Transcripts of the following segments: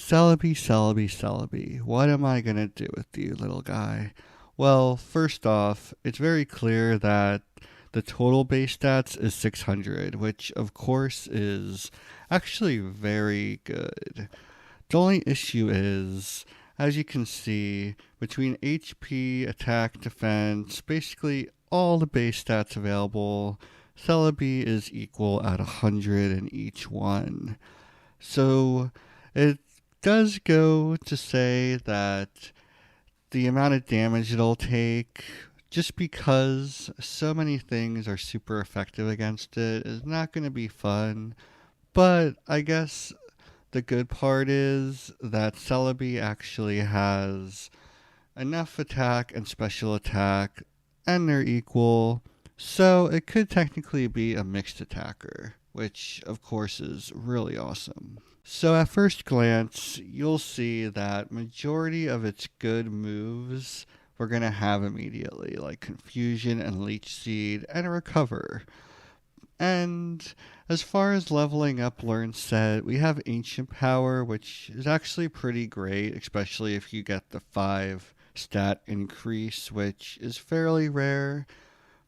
Celebi, Celebi, Celebi. What am I gonna do with you, little guy? Well, first off, it's very clear that the total base stats is 600, which of course is actually very good. The only issue is, as you can see, between HP, attack, defense, basically all the base stats available, Celebi is equal at 100 in each one. So it does go to say that the amount of damage it'll take, just because so many things are super effective against it, is not going to be fun. But I guess the good part is that Celebi actually has enough attack and special attack, and they're equal. So it could technically be a mixed attacker, which of course is really awesome. So at first glance, you'll see that majority of its good moves we're going to have immediately, like Confusion and Leech Seed and Recover. And as far as leveling up Learn Set, we have Ancient Power, which is actually pretty great, especially if you get the 5 stat increase, which is fairly rare.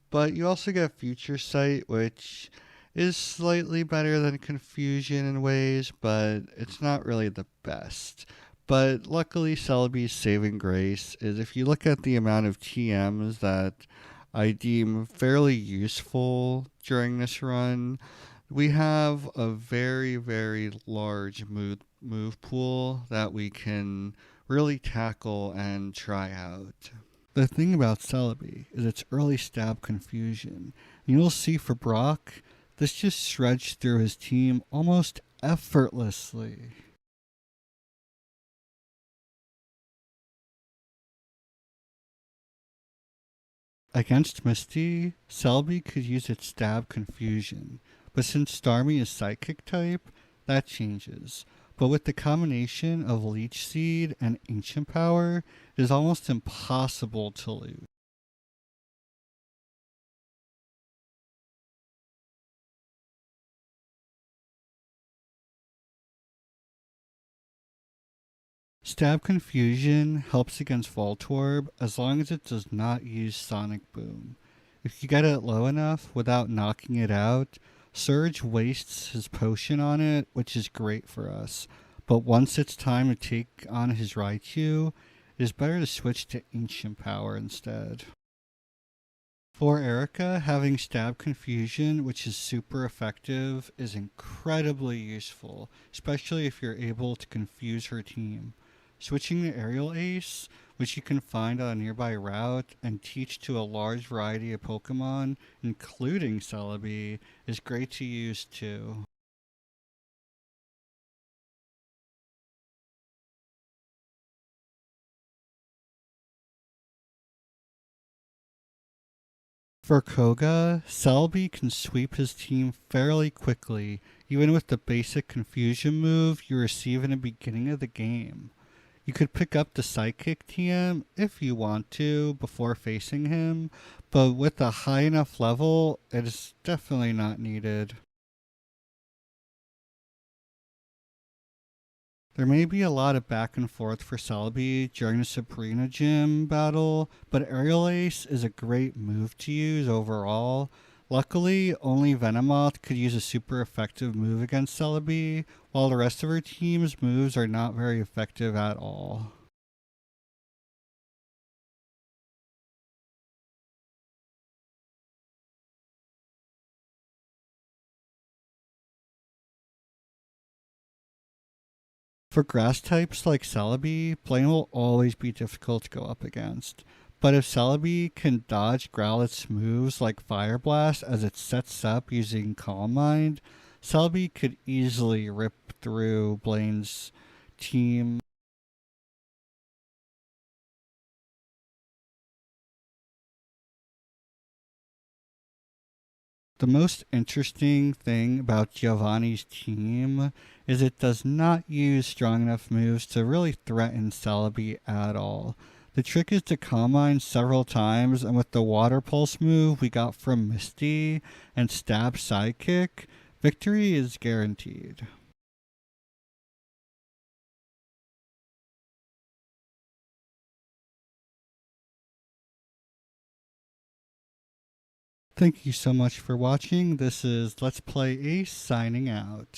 But you also get Future Sight, which is slightly better than Confusion in ways, but it's not really the best. But luckily, Celebi's saving grace is if you look at the amount of TMs that I deem fairly useful during this run, we have a very, very large move pool that we can really tackle and try out. The thing about Celebi is its early stab Confusion. And you'll see for Brock, this just shreds through his team almost effortlessly. Against Misty, Celebi could use its stab Confusion, but since Starmie is Psychic type, that changes. But with the combination of Leech Seed and Ancient Power, it is almost impossible to lose. Stab Confusion helps against Voltorb as long as it does not use Sonic Boom. If you get it low enough without knocking it out, Surge wastes his potion on it, which is great for us. But once it's time to take on his Raichu, it is better to switch to Ancient Power instead. For Erica, having Stab Confusion, which is super effective, is incredibly useful, especially if you're able to confuse her team. Switching to Aerial Ace, which you can find on a nearby route and teach to a large variety of Pokemon, including Celebi, is great to use too. For Koga, Celebi can sweep his team fairly quickly, even with the basic Confusion move you receive in the beginning of the game. You could pick up the Psychic TM if you want to before facing him, but with a high enough level, it is definitely not needed. There may be a lot of back and forth for Celebi during the Sabrina Gym battle, but Aerial Ace is a great move to use overall. Luckily, only Venomoth could use a super effective move against Celebi, while the rest of her team's moves are not very effective at all. For grass types like Celebi, Blaine will always be difficult to go up against. But if Celebi can dodge Growlithe's moves like Fire Blast as it sets up using Calm Mind, Celebi could easily rip through Blaine's team. The most interesting thing about Giovanni's team is it does not use strong enough moves to really threaten Celebi at all. The trick is to Calm Mind several times, and with the Water Pulse move we got from Misty and Stab Sidekick, victory is guaranteed. Thank you so much for watching. This is Let's Play Ace signing out.